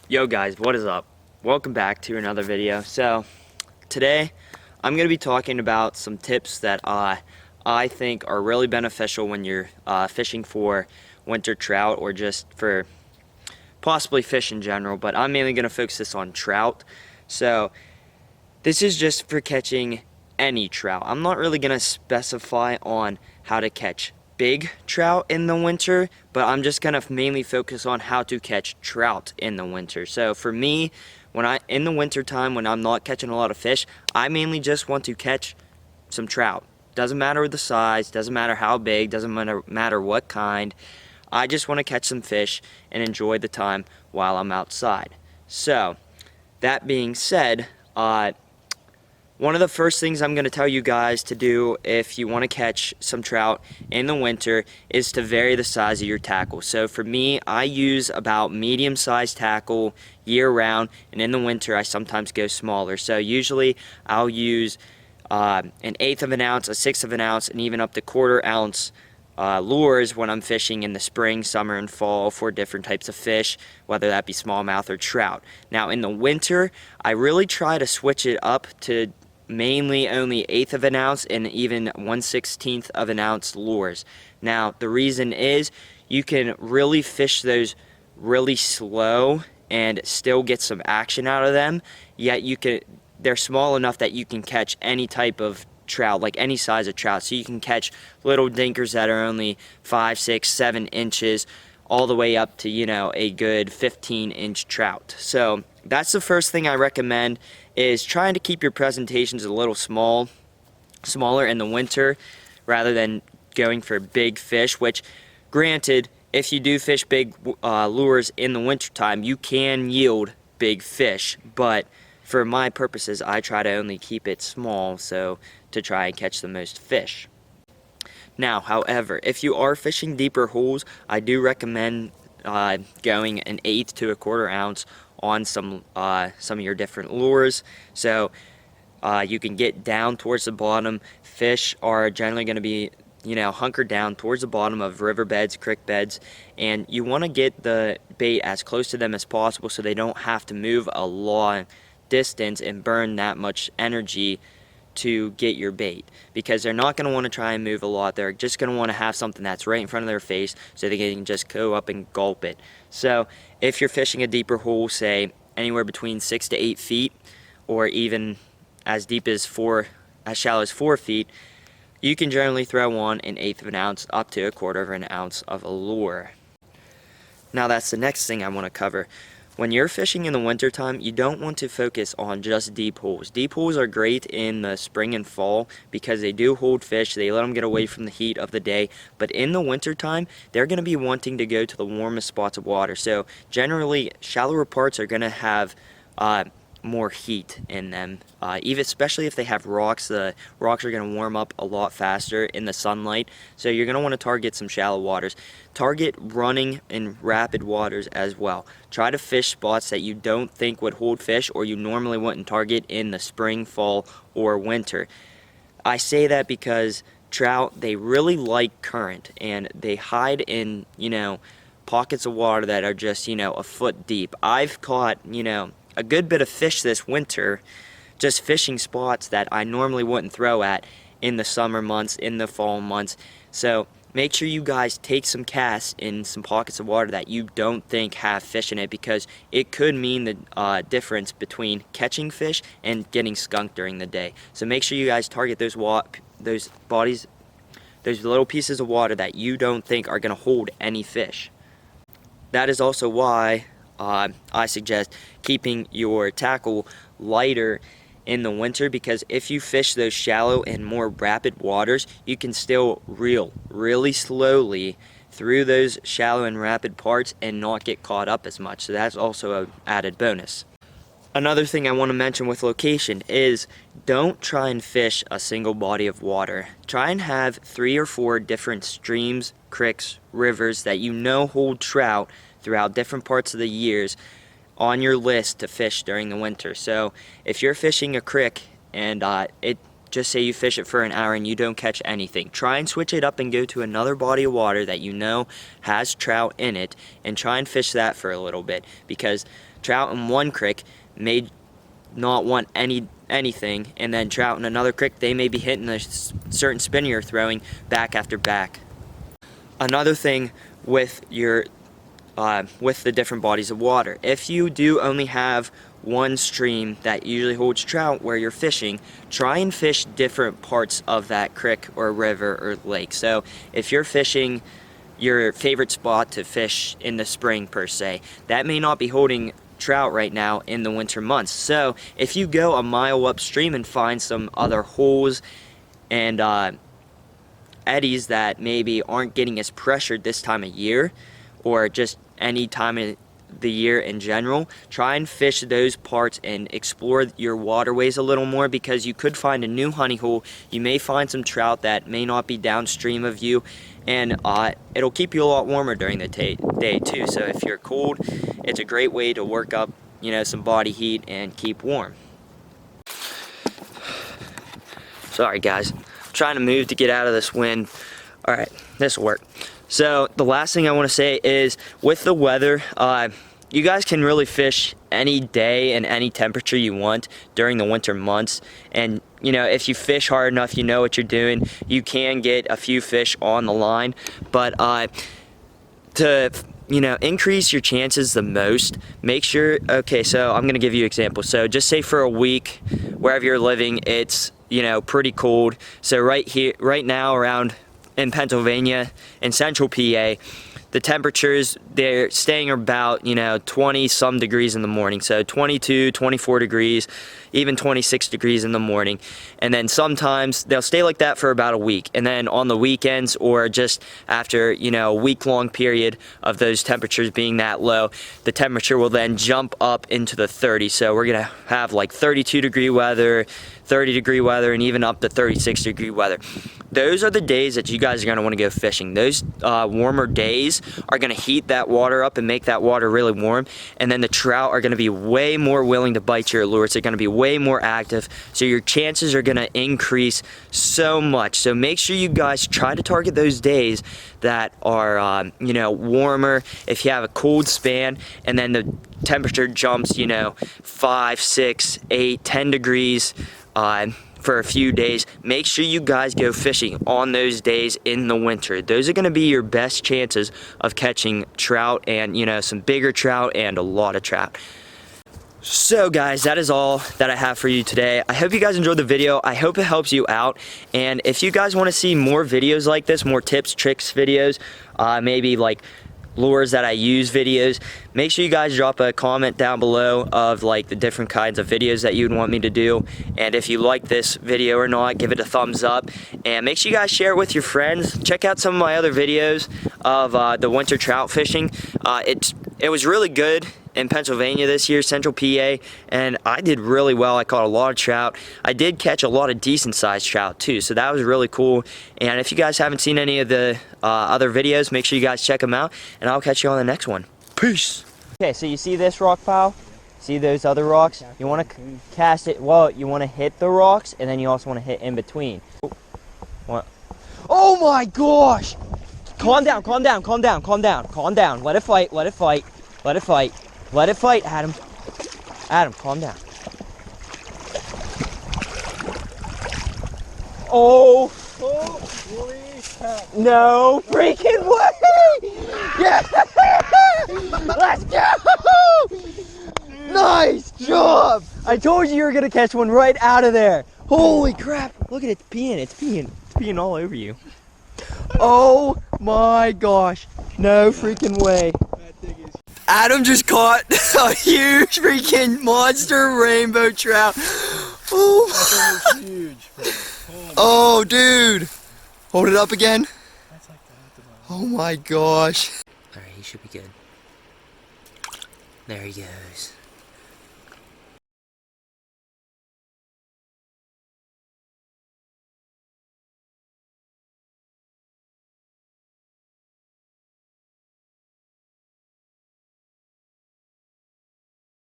Yo guys, what is up? Welcome back to another video. So today I'm going to be talking about some tips that I think are really beneficial when you're fishing for winter trout or just for possibly fish in general, but I'm mainly going to focus this on trout. So this is just for catching any trout. I'm not really going to specify on how to catch big trout in the winter, but I'm just going to mainly focus on how to catch trout in the winter. So for me, in the winter time when I'm not catching a lot of fish, I mainly just want to catch some trout. Doesn't matter the size, doesn't matter how big, doesn't matter what kind. I just want to catch some fish and enjoy the time while I'm outside. So that being said, one of the first things I'm going to tell you guys to do if you want to catch some trout in the winter is to vary the size of your tackle. So for me, I use about medium-sized tackle year-round, and in the winter I sometimes go smaller. So usually I'll use an 1/8 of an ounce, a 1/6 of an ounce, and even up to 1/4 ounce lures when I'm fishing in the spring, summer, and fall for different types of fish, whether that be smallmouth or trout. Now in the winter, I really try to switch it up to mainly only 1/8 of an ounce and even 1/16 of an ounce lures. Now the reason is you can really fish those really slow and still get some action out of them, yet they're small enough that you can catch any type of trout, like any size of trout. So you can catch little dinkers that are only 5, 6, 7 inches all the way up to, a good 15-inch trout. So that's the first thing I recommend, is trying to keep your presentations a little smaller in the winter rather than going for big fish, which granted, if you do fish big lures in the wintertime, you can yield big fish, but for my purposes, I try to only keep it small so to try and catch the most fish. Now, however, if you are fishing deeper holes, I do recommend going an 1/8 to a 1/4 ounce on some of your different lures. So you can get down towards the bottom. Fish are generally going to be hunkered down towards the bottom of riverbeds, creek beds, and you want to get the bait as close to them as possible so they don't have to move a long distance and burn that much energy to get your bait, because they're not going to want to try and move a lot. They're just going to want to have something that's right in front of their face so they can just go up and gulp it. So if you're fishing a deeper hole, say anywhere between 6 to 8 feet, or even as deep as as shallow as 4 feet, you can generally throw on an 1/8 of an ounce up to a 1/4 of an ounce of a lure. Now that's the next thing I want to cover. When you're fishing in the wintertime, you don't want to focus on just deep holes. Deep holes are great in the spring and fall because they do hold fish. They let them get away from the heat of the day. But in the wintertime, they're going to be wanting to go to the warmest spots of water. So generally, shallower parts are going to have more heat in them, especially if they have rocks. The rocks are going to warm up a lot faster in the sunlight, so you're going to want to target some shallow waters. Target running and rapid waters as well. Try to fish spots that you don't think would hold fish or you normally wouldn't target in the spring, fall, or winter. I say that because trout, they really like current, and they hide in pockets of water that are just a foot deep. I've caught a good bit of fish this winter just fishing spots that I normally wouldn't throw at in the summer months, in the fall months. So make sure you guys take some casts in some pockets of water that you don't think have fish in it, because it could mean the difference between catching fish and getting skunked during the day. So make sure you guys target those little pieces of water that you don't think are going to hold any fish. That is also why I suggest keeping your tackle lighter in the winter, because if you fish those shallow and more rapid waters, you can still reel really slowly through those shallow and rapid parts and not get caught up as much. So that's also an added bonus. Another thing I want to mention with location is don't try and fish a single body of water. Try and have 3 or 4 different streams, creeks, rivers that hold trout throughout different parts of the years on your list to fish during the winter. So if you're fishing a creek and just say you fish it for an hour and you don't catch anything, try and switch it up and go to another body of water that you know has trout in it and try and fish that for a little bit, because trout in one creek may not want anything, and then trout in another creek, they may be hitting a certain spin you're throwing back after back. Another thing with your with the different bodies of water, if you do only have one stream that usually holds trout where you're fishing, try and fish different parts of that creek or river or lake. So if you're fishing your favorite spot to fish in the spring per se, that may not be holding trout right now in the winter months. So if you go a mile upstream and find some other holes and eddies that maybe aren't getting as pressured this time of year, or just any time of the year in general, try and fish those parts and explore your waterways a little more, because you could find a new honey hole. You may find some trout that may not be downstream of you, and it'll keep you a lot warmer during the day too. So if you're cold, it's a great way to work up, you know, some body heat and keep warm. Sorry guys, I'm trying to move to get out of this wind. All right, this will work. So the last thing I want to say is, with the weather, you guys can really fish any day and any temperature you want during the winter months. And you know, if you fish hard enough, you know what you're doing, you can get a few fish on the line. But to, you know, increase your chances the most, make sure, okay, so I'm gonna give you an example. So just say for a week, wherever you're living, it's, you know, pretty cold. So right now around in Pennsylvania and central PA, the temperatures, they're staying about, you know, 20 some degrees in the morning. So 22, 24 degrees, even 26 degrees in the morning. And then sometimes they'll stay like that for about a week. And then on the weekends, or just after, you know, a week-long period of those temperatures being that low, the temperature will then jump up into the 30s. So we're gonna have like 32 degree weather, 30 degree weather, and even up to 36 degree weather. Those are the days that you guys are gonna wanna go fishing. Those warmer days are gonna heat that water up and make that water really warm. And then the trout are gonna be way more willing to bite your lures. They're gonna be way more active. So your chances are gonna increase so much. So make sure you guys try to target those days that are, you know, warmer. If you have a cold span and then the temperature jumps, you know, 5, 6, 8, 10 degrees, for a few days, make sure you guys go fishing on those days in the winter. Those are going to be your best chances of catching trout, and, you know, some bigger trout and a lot of trout. So guys, that is all that I have for you today. I hope you guys enjoyed the video. I hope it helps you out. And if you guys want to see more videos like this, more tips, tricks videos, maybe like lures that I use videos, make sure you guys drop a comment down below of like the different kinds of videos that you'd want me to do. And if you like this video or not, give it a thumbs up, and make sure you guys share it with your friends. Check out some of my other videos of the winter trout fishing. It was really good in Pennsylvania this year, central PA, and I did really well. I caught a lot of trout. I did catch a lot of decent sized trout too, so that was really cool. And if you guys haven't seen any of the other videos, make sure you guys check them out, and I'll catch you on the next one. Peace. Okay, so you see this rock pile? See those other rocks? You want to cast it, well, you want to hit the rocks, and then you also want to hit in between. What? Oh my gosh! Calm down, calm down, calm down, calm down, calm down. Let it fight, let it fight, let it fight. Let it fight, Adam. Adam, calm down. Oh! Holy crap. No freaking way! Yeah! Let's go! Nice job! I told you were gonna catch one right out of there. Holy crap! Look at it, it's peeing, it's peeing. It's peeing all over you. Oh my gosh. No freaking way. Adam just caught a huge freaking monster rainbow trout. Oh, that thing was huge. Oh, dude. Hold it up again. That's like that. Oh my gosh. Alright, he should be good. There he goes.